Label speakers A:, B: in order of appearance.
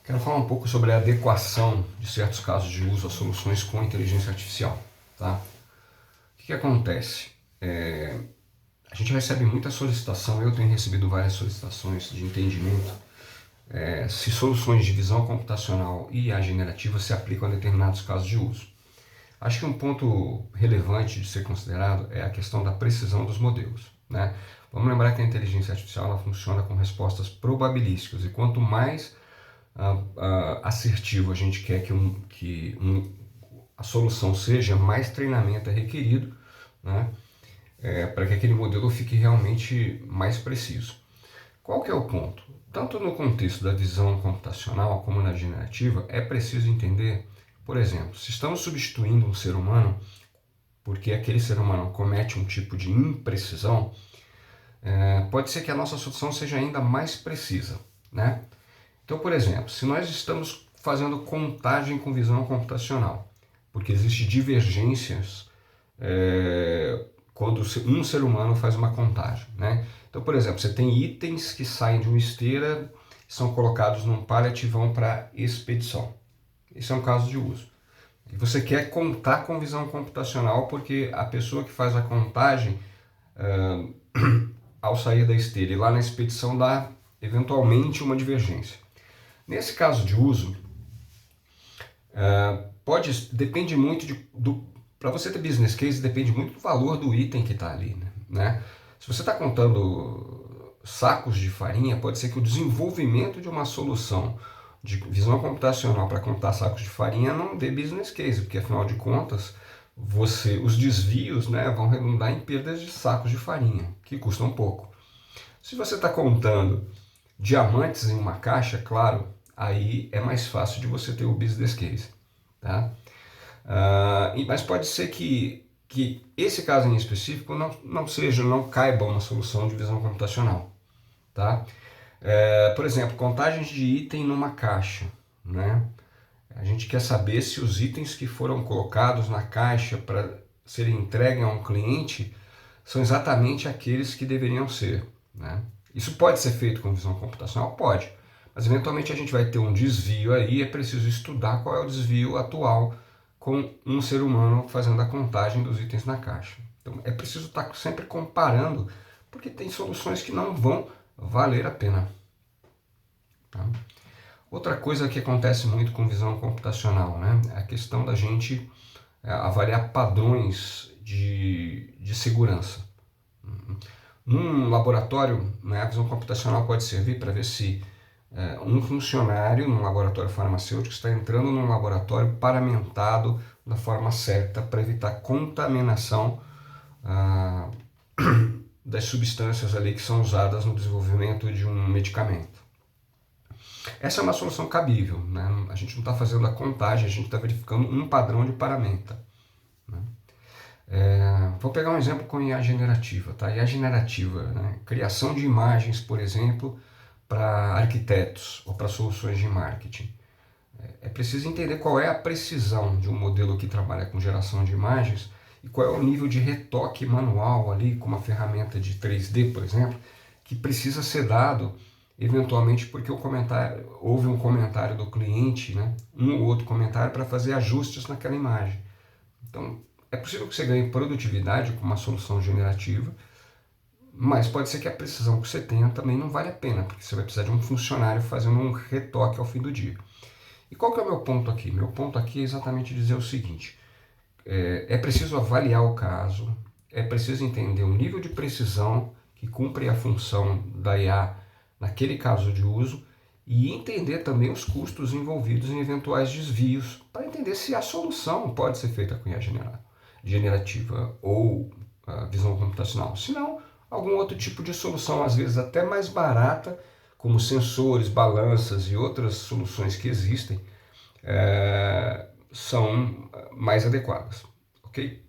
A: Quero falar um pouco sobre a adequação de certos casos de uso a soluções com inteligência artificial. Tá? O que acontece? A gente recebe muita solicitação, eu tenho recebido várias solicitações de entendimento se soluções de visão computacional e IA generativa se aplicam a determinados casos de uso. Acho que um ponto relevante de ser considerado é a questão da precisão dos modelos. Né? Vamos lembrar que a inteligência artificial ela funciona com respostas probabilísticas e quanto mais assertivo a gente quer que a solução seja, mais treinamento é requerido, né? Para que aquele modelo fique realmente mais preciso. Qual que é o ponto? Tanto no contexto da visão computacional como na generativa, é preciso entender, por exemplo, se estamos substituindo um ser humano porque aquele ser humano comete um tipo de imprecisão, pode ser que a nossa solução seja ainda mais precisa, né? Então, por exemplo, se nós estamos fazendo contagem com visão computacional, porque existem divergências quando um ser humano faz uma contagem, né? Então, por exemplo, você tem itens que saem de uma esteira, são colocados num pallet e vão para expedição. Esse é um caso de uso. E você quer contar com visão computacional porque a pessoa que faz a contagem, ao sair da esteira e lá na expedição, dá eventualmente uma divergência. Nesse caso de uso, depende muito para você ter business case, depende muito do valor do item que está ali, né? Se você está contando sacos de farinha, pode ser que o desenvolvimento de uma solução de visão computacional para contar sacos de farinha não dê business case, porque afinal de contas, os desvios, né, vão redundar em perdas de sacos de farinha, que custam pouco. Se você está contando diamantes em uma caixa, claro, aí é mais fácil de você ter o business case. Tá? Mas pode ser que esse caso em específico não caiba uma solução de visão computacional. Tá? Por exemplo, contagens de item numa caixa. Né? A gente quer saber se os itens que foram colocados na caixa para serem entregues a um cliente são exatamente aqueles que deveriam ser. Né? Isso pode ser feito com visão computacional? Pode. Mas eventualmente a gente vai ter um desvio aí, é preciso estudar qual é o desvio atual com um ser humano fazendo a contagem dos itens na caixa. Então é preciso estar sempre comparando, porque tem soluções que não vão valer a pena. Tá? Outra coisa que acontece muito com visão computacional, né, é a questão da gente avaliar padrões de segurança. Num laboratório, né, a visão computacional pode servir para ver se um funcionário num laboratório farmacêutico está entrando num laboratório paramentado da forma certa para evitar contaminação das substâncias ali que são usadas no desenvolvimento de um medicamento. Essa é uma solução cabível, né? A gente não está fazendo a contagem, a gente está verificando um padrão de paramenta. Né? Vou pegar um exemplo com IA generativa. Tá? IA generativa, né? Criação de imagens, por exemplo, para arquitetos ou para soluções de marketing. É preciso entender qual é a precisão de um modelo que trabalha com geração de imagens e qual é o nível de retoque manual ali, com uma ferramenta de 3D, por exemplo, que precisa ser dado eventualmente porque houve um comentário do cliente, né, um ou outro comentário para fazer ajustes naquela imagem. Então, é possível que você ganhe produtividade com uma solução generativa, mas pode ser que a precisão que você tenha também não vale a pena, porque você vai precisar de um funcionário fazendo um retoque ao fim do dia. E qual que é o meu ponto aqui? Meu ponto aqui é exatamente dizer o seguinte: é preciso avaliar o caso, é preciso entender o nível de precisão que cumpre a função da IA naquele caso de uso e entender também os custos envolvidos em eventuais desvios, para entender se a solução pode ser feita com IA generativa ou visão computacional. Se não, algum outro tipo de solução, às vezes até mais barata, como sensores, balanças e outras soluções que existem, são mais adequadas. Ok?